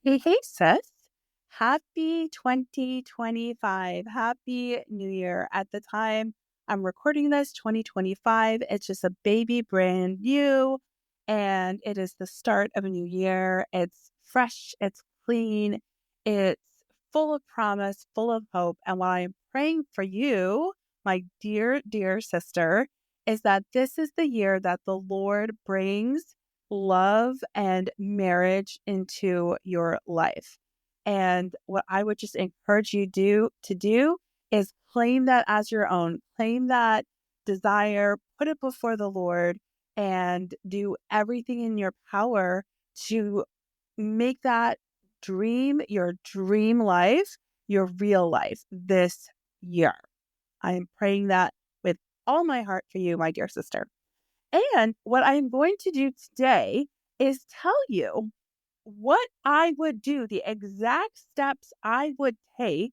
Hey, sis. Happy 2025. Happy New Year. At the time I'm recording this, 2025, it's just a baby brand new, and it is the start of a new year. It's fresh, it's clean, it's full of promise, full of hope. And what I'm praying for you, my dear, dear sister, is that this is the year that the Lord brings love and marriage into your life. And what I would just encourage you to do is claim that as your own, claim that desire, put it before the Lord, and do everything in your power to make that dream, your dream life, your real life this year. I am praying that with all my heart for you, my dear sister. And what I am going to do today is tell you what I would do, the exact steps I would take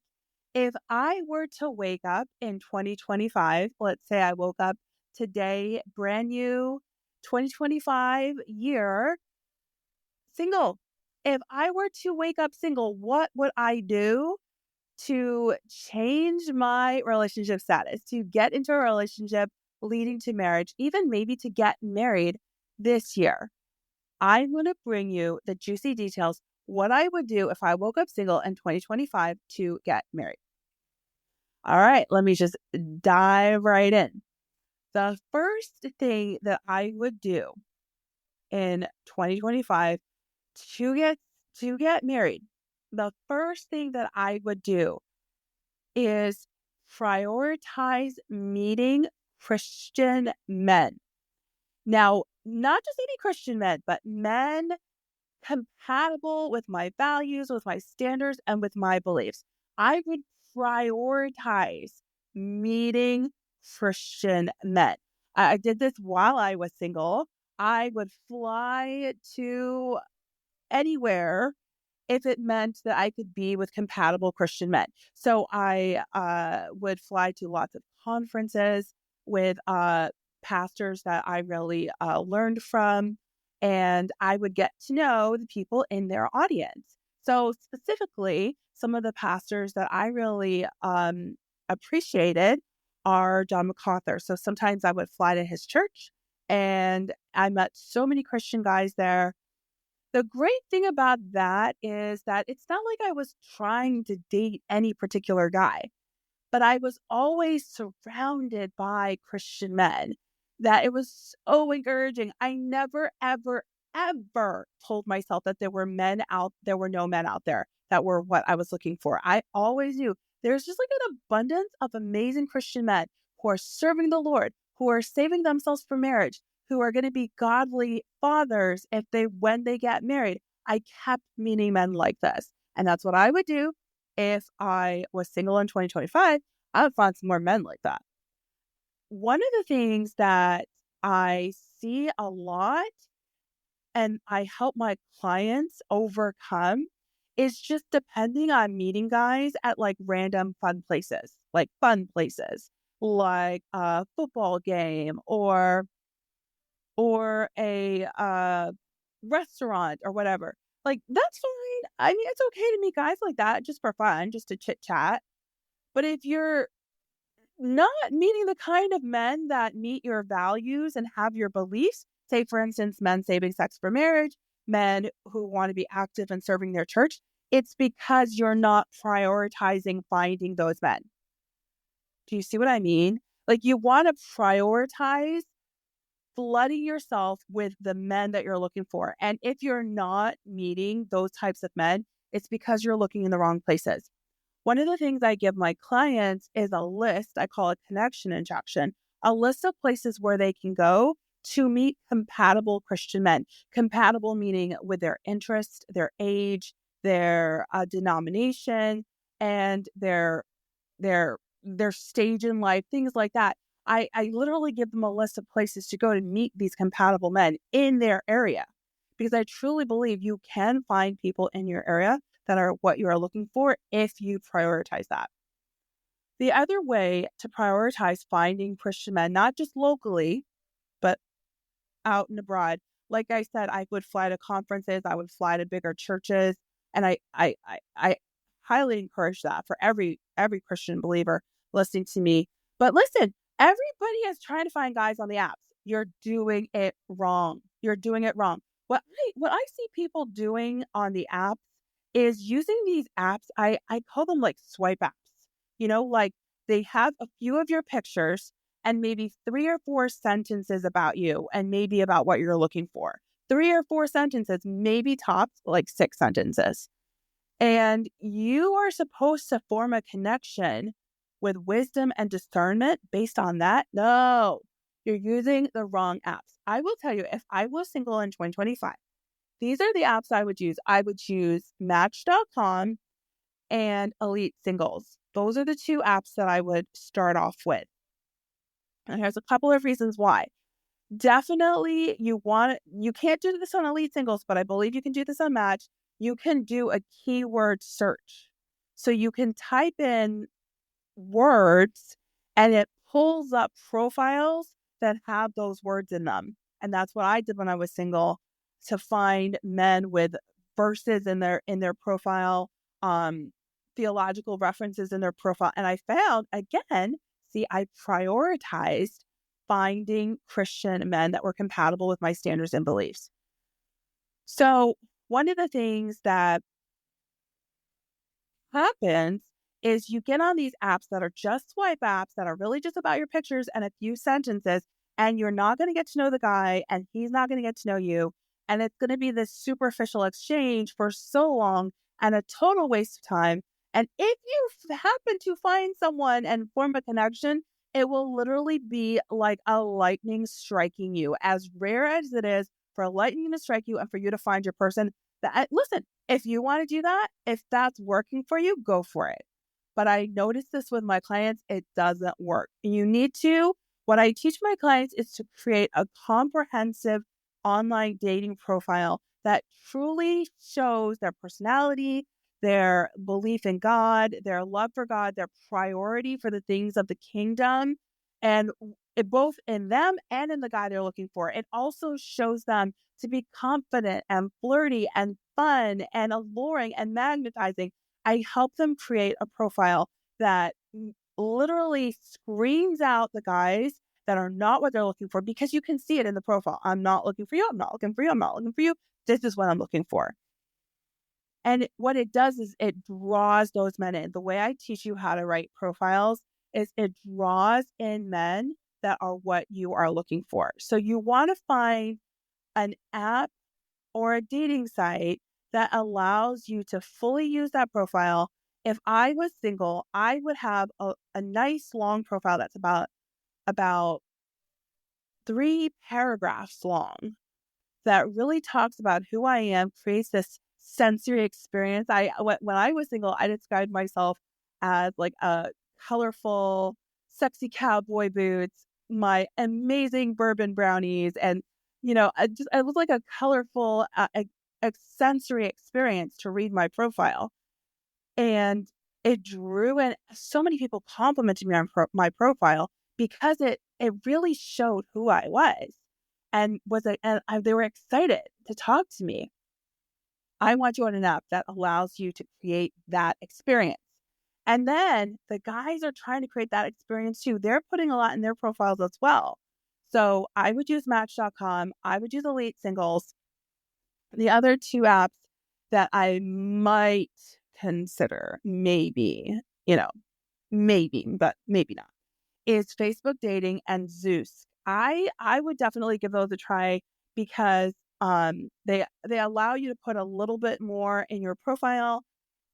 if I were to wake up in 2025. Let's say I woke up today, brand new 2025 year, single. If I were to wake up single, what would I do to change my relationship status, to get into a relationship leading to marriage, even maybe to get married this year? I'm going to bring you the juicy details, what I would do if I woke up single in 2025 to get married. All right, let me just dive right in. The first thing that I would do in 2025 to get married, the first thing that I would do is prioritize meeting Christian men. Now, not just any Christian men, but men compatible with my values, with my standards, and with my beliefs. I would prioritize meeting Christian men. I did this while I was single. I would fly to anywhere if it meant that I could be with compatible Christian men. So I would fly to lots of conferences with pastors that I really learned from, and I would get to know the people in their audience. So specifically, some of the pastors that I really appreciated are John MacArthur. So sometimes I would fly to his church, and I met so many Christian guys there. The great thing about that is that it's not like I was trying to date any particular guy, but I was always surrounded by Christian men, that it was so encouraging. I never, ever, ever told myself that there were no men out there that were what I was looking for. I always knew there's just like an abundance of amazing Christian men who are serving the Lord, who are saving themselves for marriage, who are going to be godly fathers when they get married. I kept meeting men like this. And that's what I would do if I was single in 2025. I would find some more men like that. One of the things that I see a lot and I help my clients overcome is just depending on meeting guys at like random fun places, like a football game or a restaurant or whatever. Like, that's fine. I mean, it's okay to meet guys like that just for fun, just to chit chat. But if you're not meeting the kind of men that meet your values and have your beliefs, say, for instance, men saving sex for marriage, men who want to be active and serving their church, it's because you're not prioritizing finding those men. Do you see what I mean? Like, you want to prioritize flooding yourself with the men that you're looking for. And if you're not meeting those types of men, it's because you're looking in the wrong places. One of the things I give my clients is a list. I call it connection injection, a list of places where they can go to meet compatible Christian men. Compatible meaning with their interest, their age, their denomination, and their stage in life, things like that. I literally give them a list of places to go to meet these compatible men in their area, because I truly believe you can find people in your area that are what you are looking for if you prioritize that. The other way to prioritize finding Christian men, not just locally, but out and abroad. Like I said, I would fly to conferences, I would fly to bigger churches. And I highly encourage that for every Christian believer listening to me. But listen, everybody is trying to find guys on the apps. You're doing it wrong. You're doing it wrong. What I see people doing on the apps is using these apps. I call them like swipe apps. Like they have a few of your pictures and maybe 3 or 4 sentences about you and maybe about what you're looking for. 3 or 4 sentences, maybe tops like 6 sentences. And you are supposed to form a connection with wisdom and discernment based on that. No, you're using the wrong apps. I will tell you, if I was single in 2025, these are the apps I would use. I would choose Match.com and Elite Singles. Those are the 2 apps that I would start off with. And there's a couple of reasons why. Definitely you can't do this on Elite Singles, but I believe you can do this on Match. You can do a keyword search. So you can type in words and it pulls up profiles that have those words in them. And that's what I did when I was single, to find men with verses in their profile, theological references in their profile. And I found, again, I prioritized finding Christian men that were compatible with my standards and beliefs. So one of the things that happens is you get on these apps that are just swipe apps that are really just about your pictures and a few sentences, and you're not going to get to know the guy and he's not going to get to know you. And it's going to be this superficial exchange for so long and a total waste of time. And if you happen to find someone and form a connection, it will literally be like a lightning striking you, as rare as it is for lightning to strike you and for you to find your person. Listen, if you want to do that, if that's working for you, go for it. But I noticed this with my clients, it doesn't work. What I teach my clients is to create a comprehensive online dating profile that truly shows their personality, their belief in God, their love for God, their priority for the things of the kingdom, and both in them and in the guy they're looking for. It also shows them to be confident and flirty and fun and alluring and magnetizing. I help them create a profile that literally screens out the guys that are not what they're looking for, because you can see it in the profile. I'm not looking for you. I'm not looking for you. I'm not looking for you. This is what I'm looking for. And what it does is it draws those men in. The way I teach you how to write profiles is it draws in men that are what you are looking for. So you want to find an app or a dating site that allows you to fully use that profile. If I was single, I would have a nice long profile that's about 3 paragraphs long that really talks about who I am, creates this sensory experience. When I was single, I described myself as like a colorful, sexy cowboy boots, my amazing bourbon brownies, and it was like a colorful, a sensory experience to read my profile, and it drew in so many people complimenting me on my profile because it really showed who I was, and they were excited to talk to me. I want you on an app that allows you to create that experience. And then the guys are trying to create that experience too. They're putting a lot in their profiles as well. So I would use Match.com. I would use Elite Singles. The other 2 apps that I might consider, maybe, but maybe not, is Facebook Dating and Zeus. I would definitely give those a try because they allow you to put a little bit more in your profile,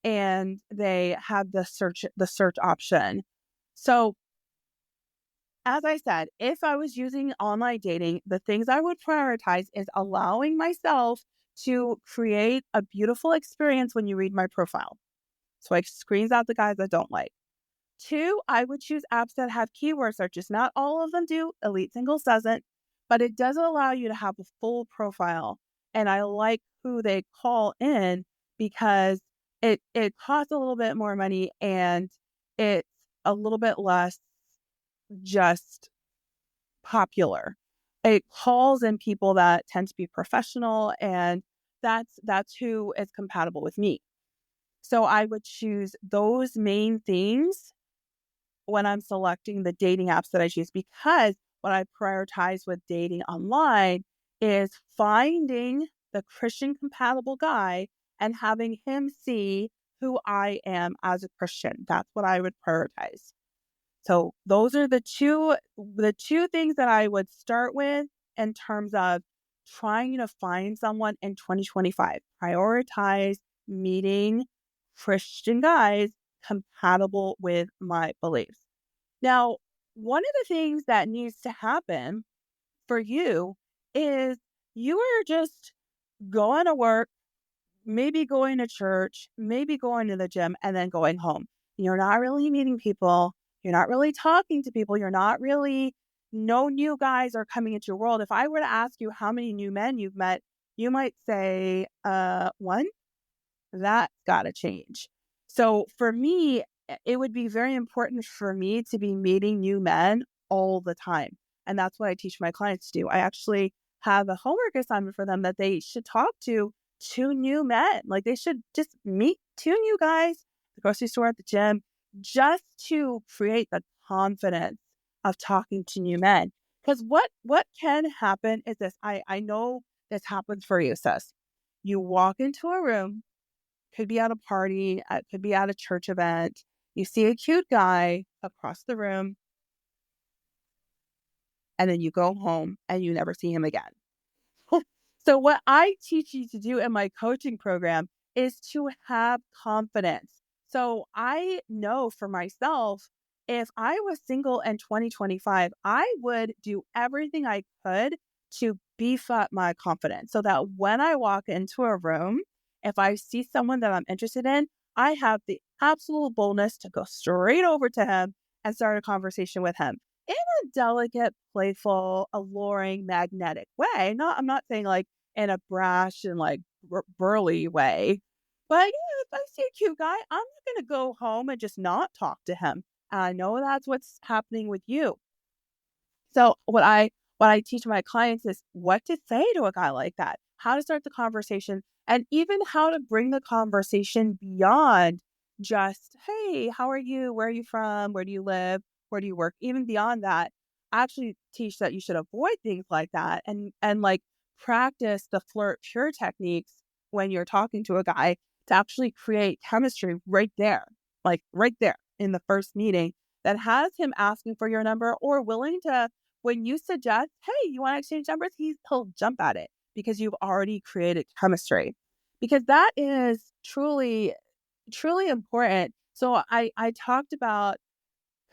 and they have the search option. So as I said, if I was using online dating, the things I would prioritize is allowing myself to create a beautiful experience when you read my profile. So I screens out the guys I don't like. 2, I would choose apps that have keyword searches. Not all of them do. Elite Singles doesn't, but it does allow you to have a full profile. And I like who they call in because it costs a little bit more money and it's a little bit less just popular. It calls in people that tend to be professional and that's who is compatible with me. So I would choose those main things when I'm selecting the dating apps that I choose, because what I prioritize with dating online is finding the Christian compatible guy and having him see who I am as a Christian. That's what I would prioritize. So those are the two things that I would start with in terms of trying to find someone in 2025. Prioritize meeting Christian guys compatible with my beliefs. Now, one of the things that needs to happen for you is you are just going to work, maybe going to church, maybe going to the gym, and then going home. You're not really meeting people. You're not really talking to people. You're not really, no new guys are coming into your world. If I were to ask you how many new men you've met, you might say, one. That's got to change. So for me, it would be very important for me to be meeting new men all the time. And that's what I teach my clients to do. I actually have a homework assignment for them that they should talk to two new men. Like they should just meet two new guys at the grocery store, at the gym, just to create the confidence of talking to new men. Because what can happen is this. I know this happens for you, sis. You walk into a room, could be at a party, could be at a church event. You see a cute guy across the room, and then you go home and you never see him again. So what I teach you to do in my coaching program is to have confidence. So I know for myself, if I was single in 2025, I would do everything I could to beef up my confidence so that when I walk into a room, if I see someone that I'm interested in, I have the absolute boldness to go straight over to him and start a conversation with him in a delicate, playful, alluring, magnetic way. I'm not saying like in a brash and like burly way. But yeah, if I see a cute guy, I'm not going to go home and just not talk to him. And I know that's what's happening with you. So what I teach my clients is what to say to a guy like that, how to start the conversation, and even how to bring the conversation beyond just, hey, how are you? Where are you from? Where do you live? Where do you work? Even beyond that, I actually teach that you should avoid things like that and like practice the flirt pure techniques when you're talking to a guy to actually create chemistry right there, like right there in the first meeting that has him asking for your number or willing to, when you suggest, hey, you want to exchange numbers, he'll jump at it because you've already created chemistry. Because that is truly, truly important. So I talked about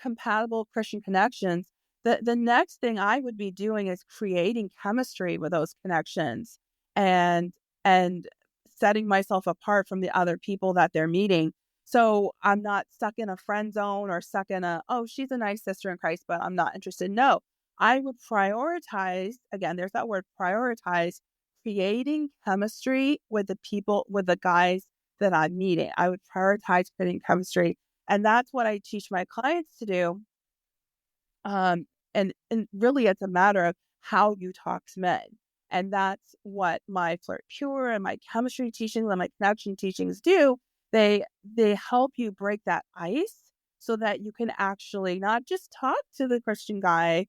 compatible Christian connections. The next thing I would be doing is creating chemistry with those connections and and setting myself apart from the other people that they're meeting. So I'm not stuck in a friend zone or stuck in a, oh, she's a nice sister in Christ, but I'm not interested. No, I would prioritize, again, there's that word prioritize, creating chemistry with the people, with the guys that I'm meeting. I would prioritize creating chemistry. And that's what I teach my clients to do. And really it's a matter of how you talk to men. And that's what my Flirt Pure and my chemistry teachings and my connection teachings do. They help you break that ice so that you can actually not just talk to the Christian guy,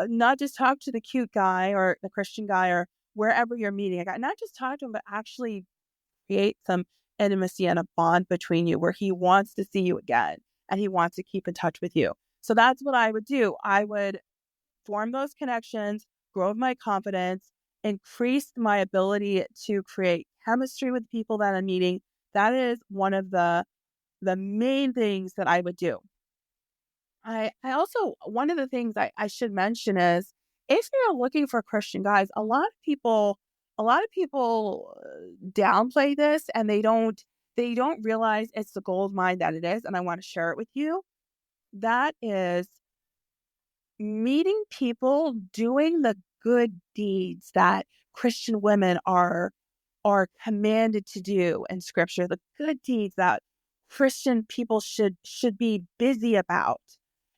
not just talk to the cute guy or the Christian guy or wherever you're meeting a guy, not just talk to him, but actually create some intimacy and a bond between you where he wants to see you again and he wants to keep in touch with you. So that's what I would do. I would form those connections, grow my confidence, increase my ability to create chemistry with people that I'm meeting. That is one of the main things that I would do. I also, one of the things I should mention is if you're looking for Christian guys, a lot of people downplay this and they don't realize it's the gold mine that it is. And I want to share it with you. That is meeting people doing the good deeds that Christian women are commanded to do in scripture, the good deeds that Christian people should be busy about.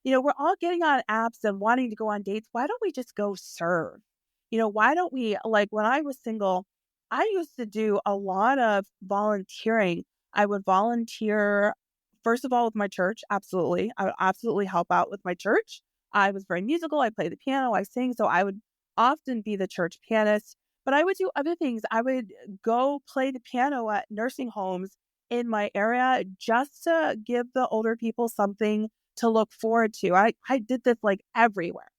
We're all getting on apps and wanting to go on dates. Why don't we just go serve? Why don't we, like when I was single, I used to do a lot of volunteering. I would volunteer, first of all, with my church. Absolutely. I would absolutely help out with my church. I was very musical. I play the piano, I sing. So I would often be the church pianist, but I would do other things. I would go play the piano at nursing homes in my area just to give the older people something to look forward to. I did this like everywhere.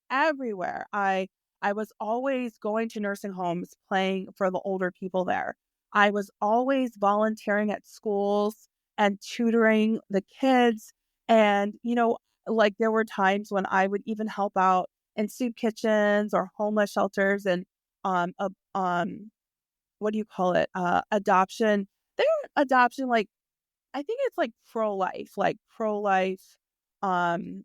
I was always going to nursing homes playing for the older people there. I was always volunteering at schools and tutoring the kids. And, like there were times when I would even help out in soup kitchens or homeless shelters and um uh, um what do you call it? Adoption. They're adoption, like I think it's like pro-life um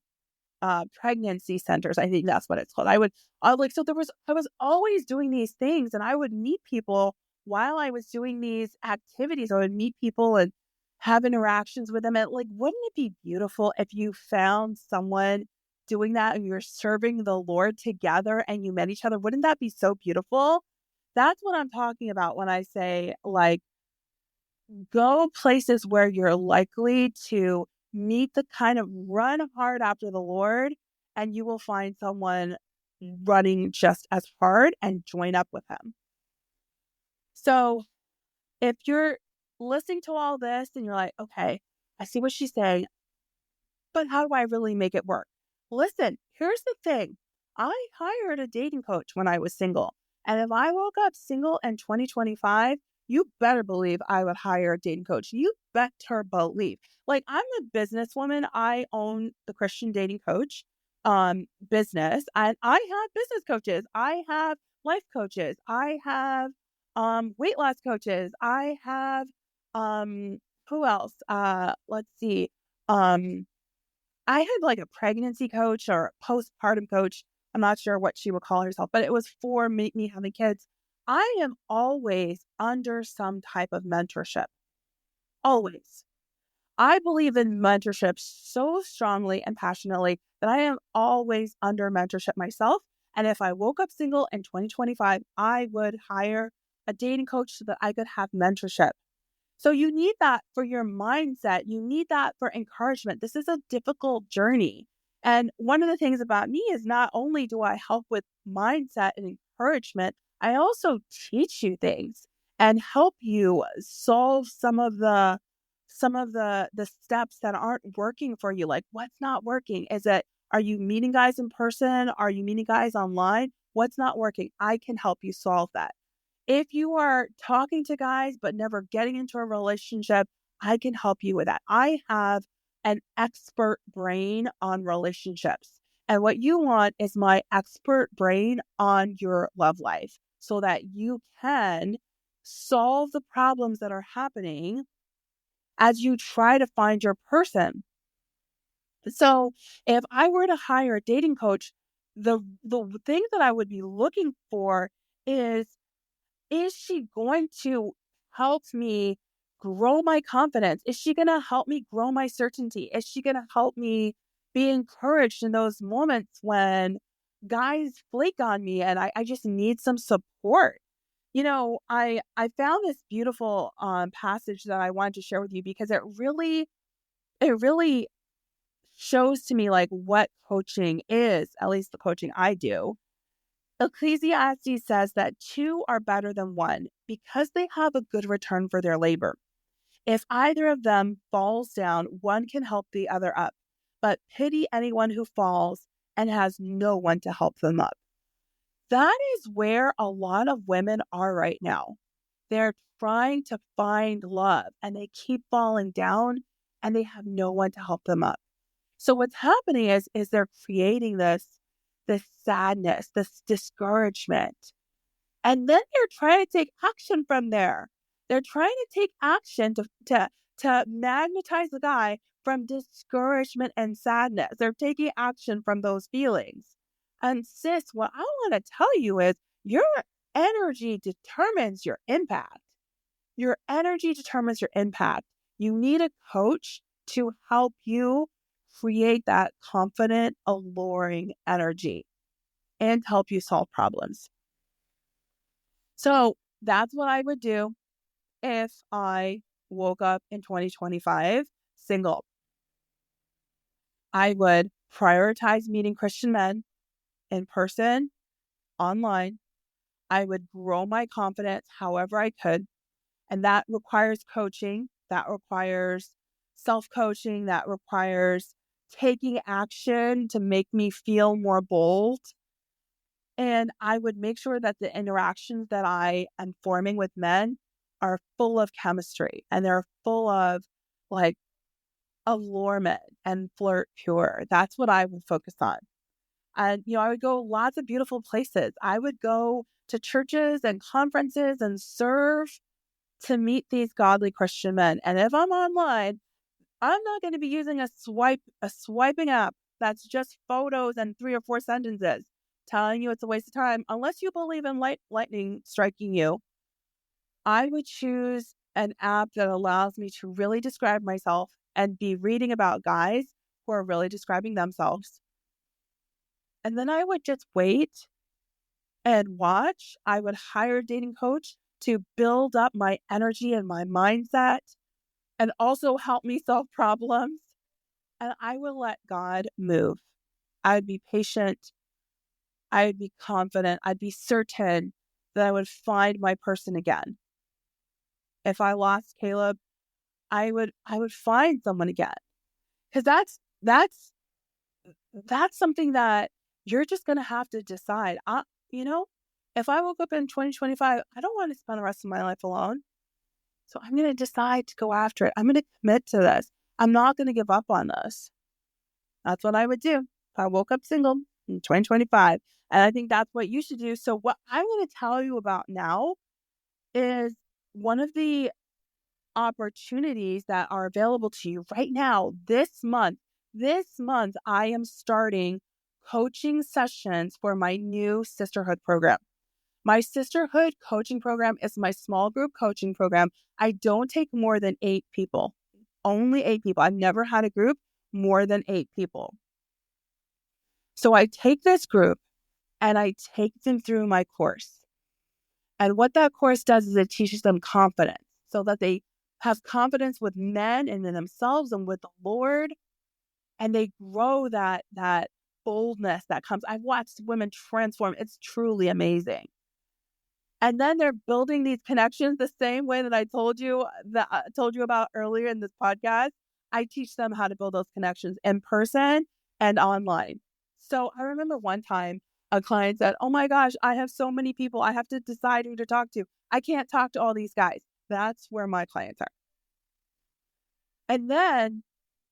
pregnancy centers. I think that's what it's called. I like, so I was always doing these things and I would meet people while I was doing these activities. I would meet people and have interactions with them. And like, wouldn't it be beautiful if you found someone doing that and you're serving the Lord together and you met each other? Wouldn't that be so beautiful? That's what I'm talking about when I say like, go places where you're likely to meet the kind of run hard after the Lord, and you will find someone running just as hard and join up with him. So if you're listening to all this and you're like, okay, I see what she's saying, but how do I really make it work? Listen, here's the thing. I hired a dating coach when I was single. And if I woke up single in 2025, you better believe I would hire a dating coach. You better believe. Like, I'm a businesswoman. I own the Christian dating coach business. And I have business coaches. I have life coaches. I have weight loss coaches. I have who else? Let's see. Um I had like a pregnancy coach or a postpartum coach. I'm not sure what she would call herself, but it was for me having kids. I am always under some type of mentorship. Always. I believe in mentorship so strongly and passionately that I am always under mentorship myself. And if I woke up single in 2025, I would hire a dating coach so that I could have mentorship. So you need that for your mindset. You need that for encouragement. This is a difficult journey. And one of the things about me is not only do I help with mindset and encouragement, I also teach you things and help you solve some of the steps that aren't working for you. Like, what's not working? Are you meeting guys in person? Are you meeting guys online? What's not working? I can help you solve that. If you are talking to guys but never getting into a relationship, I can help you with that. I have an expert brain on relationships. And what you want is my expert brain on your love life so that you can solve the problems that are happening as you try to find your person. So if I were to hire a dating coach, the thing that I would be looking for is she going to help me grow my confidence? Is she going to help me grow my certainty? Is she going to help me be encouraged in those moments when guys flake on me and I just need some support? I found this beautiful passage that I wanted to share with you because it really shows to me like what coaching is, at least the coaching I do. Ecclesiastes says that two are better than one because they have a good return for their labor. If either of them falls down, one can help the other up. But pity anyone who falls and has no one to help them up. That is where a lot of women are right now. They're trying to find love and they keep falling down and they have no one to help them up. So what's happening is they're creating this sadness, this discouragement. And then they're trying to take action from there. They're trying to take action to magnetize the guy from discouragement and sadness. They're taking action from those feelings. And sis, what I want to tell you is your energy determines your impact. Your energy determines your impact. You need a coach to help you create that confident, alluring energy and help you solve problems. So that's what I would do if I woke up in 2025 single. I would prioritize meeting Christian men in person, online. I would grow my confidence however I could. And that requires coaching. That requires self-coaching. That requires taking action to make me feel more bold. And I would make sure that the interactions that I am forming with men are full of chemistry and they're full of like allurement and flirt pure. That's what I would focus on. And, I would go lots of beautiful places. I would go to churches and conferences and serve to meet these godly Christian men. And if I'm online, I'm not going to be using a swiping app that's just photos and 3 or 4 sentences telling you it's a waste of time. Unless you believe in lightning striking you, I would choose an app that allows me to really describe myself and be reading about guys who are really describing themselves. And then I would just wait and watch. I would hire a dating coach to build up my energy and my mindset and also help me solve problems. And I would let God move. I would be patient. I would be confident. I'd be certain that I would find my person again. If I lost Caleb, I would find someone again. Because that's something that you're just going to have to decide. If I woke up in 2025, I don't want to spend the rest of my life alone. So I'm going to decide to go after it. I'm going to commit to this. I'm not going to give up on this. That's what I would do if I woke up single in 2025. And I think that's what you should do. So what I'm going to tell you about now is one of the opportunities that are available to you right now this month. This month, I am starting coaching sessions for my new Sisterhood program. My Sisterhood coaching program is my small group coaching program. I don't take more than 8 people, only 8 people. I've never had a group more than 8 people. So I take this group and I take them through my course. And what that course does is it teaches them confidence so that they have confidence with men and in themselves and with the Lord. And they grow that boldness that comes. I've watched women transform. It's truly amazing. And then they're building these connections the same way that I told you about earlier in this podcast. I teach them how to build those connections in person and online. So I remember one time a client said, "Oh my gosh, I have so many people. I have to decide who to talk to. I can't talk to all these guys." That's where my clients are. And then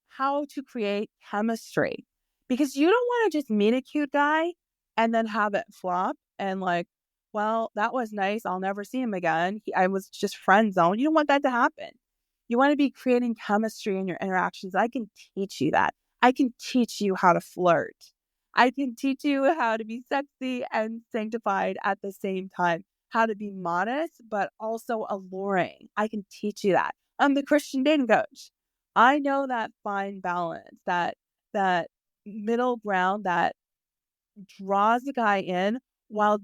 how to create chemistry, because you don't want to just meet a cute guy and then have it flop and well, that was nice. I'll never see him again. I was just friend zone. You don't want that to happen. You want to be creating chemistry in your interactions. I can teach you that. I can teach you how to flirt. I can teach you how to be sexy and sanctified at the same time, how to be modest, but also alluring. I can teach you that. I'm the Christian dating coach. I know that fine balance, that middle ground that draws the guy in while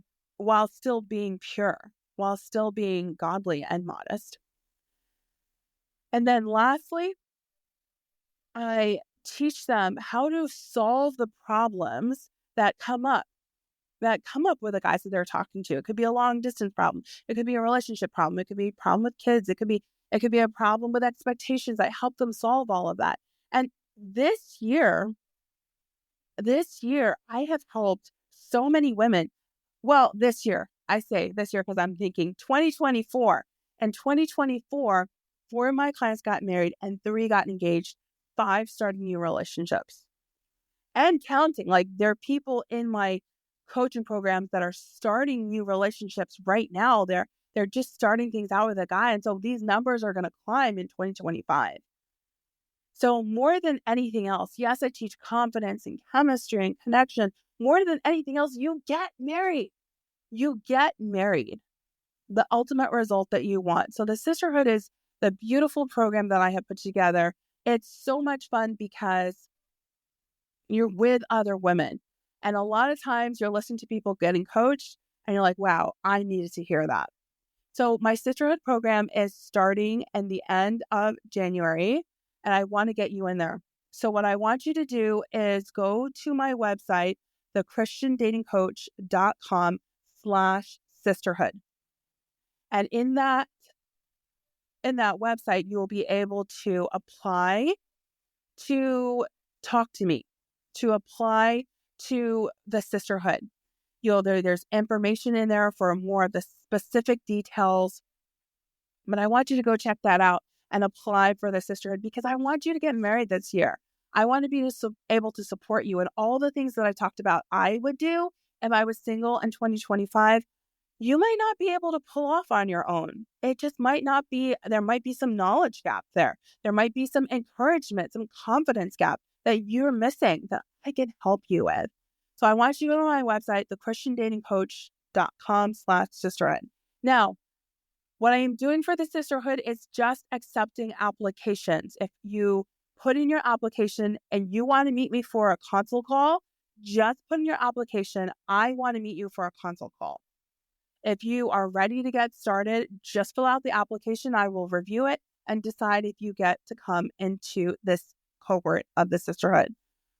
still being pure, while still being godly and modest. And then lastly, I teach them how to solve the problems that come up with the guys that they're talking to. It could be a long distance problem. It could be a relationship problem. It could be a problem with kids. It could be a problem with expectations. I help them solve all of that. And this year, I have helped so many women. Well, I say this year because I'm thinking 2024. And 2024, 4 of my clients got married and 3 got engaged. 5 started new relationships. And counting. Like, there are people in my coaching programs that are starting new relationships right now. They're just starting things out with a guy. And so these numbers are going to climb in 2025. So more than anything else, yes, I teach confidence and chemistry and connection. More than anything else, you get married. You get married. The ultimate result that you want. So the Sisterhood is the beautiful program that I have put together. It's so much fun because you're with other women. And a lot of times you're listening to people getting coached and you're like, wow, I needed to hear that. So my sisterhood program is starting in the end of January, and I want to get you in there. So what I want you to do is go to my website, thechristiandatingcoach.com/sisterhood. And in that website, you will be able to apply to talk to me, to apply to the sisterhood. There's information in there for more of the specific details, but I want you to go check that out and apply for the sisterhood because I want you to get married this year. I want to be able to support you in all the things that I talked about I would do if I was single in 2025. You might not be able to pull off on your own. It just might not be, there might be some knowledge gap there. There might be some encouragement, some confidence gap that you're missing that I can help you with. So I want you to go to my website, thechristiandatingcoach.com/sisterhood. Now, what I am doing for the sisterhood is just accepting applications. If you put in your application and you want to meet me for a consult call, just put in your application, I want to meet you for a consult call. If you are ready to get started, just fill out the application. I will review it and decide if you get to come into this cohort of the sisterhood.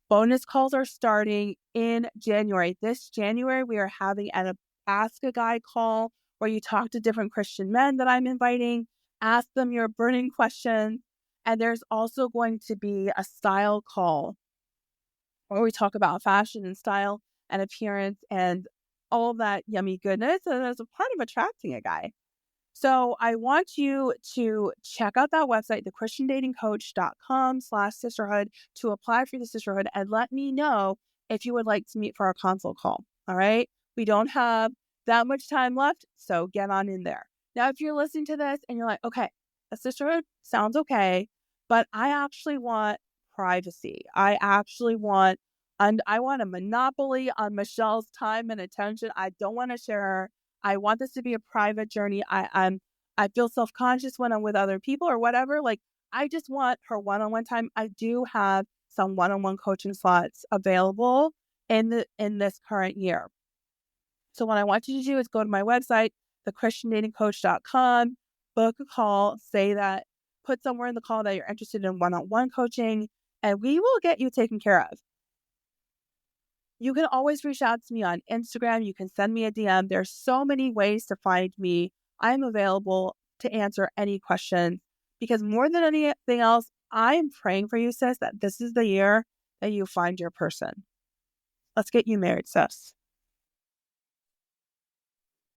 Bonus calls are starting in January. This January, we are having an Ask a Guy call where you talk to different Christian men that I'm inviting, ask them your burning questions. And there's also going to be a style call where we talk about fashion and style and appearance and all that yummy goodness and as a part of attracting a guy. So I want you to check out that website, thechristiandatingcoach.com/sisterhood, to apply for the sisterhood and let me know if you would like to meet for a consult call. All right. We don't have that much time left, so get on in there. Now, if you're listening to this and you're like, okay, a sisterhood sounds okay, but I actually want privacy. I want a monopoly on Michelle's time and attention. I don't want to share her. I want this to be a private journey. I feel self-conscious when I'm with other people or whatever. Like, I just want her one-on-one time. I do have some one-on-one coaching slots available in this current year. So what I want you to do is go to my website, thechristiandatingcoach.com, book a call, put somewhere in the call that you're interested in one-on-one coaching, and we will get you taken care of. You can always reach out to me on Instagram. You can send me a DM. There's so many ways to find me. I'm available to answer any questions because more than anything else, I'm praying for you, sis, that this is the year that you find your person. Let's get you married, sis.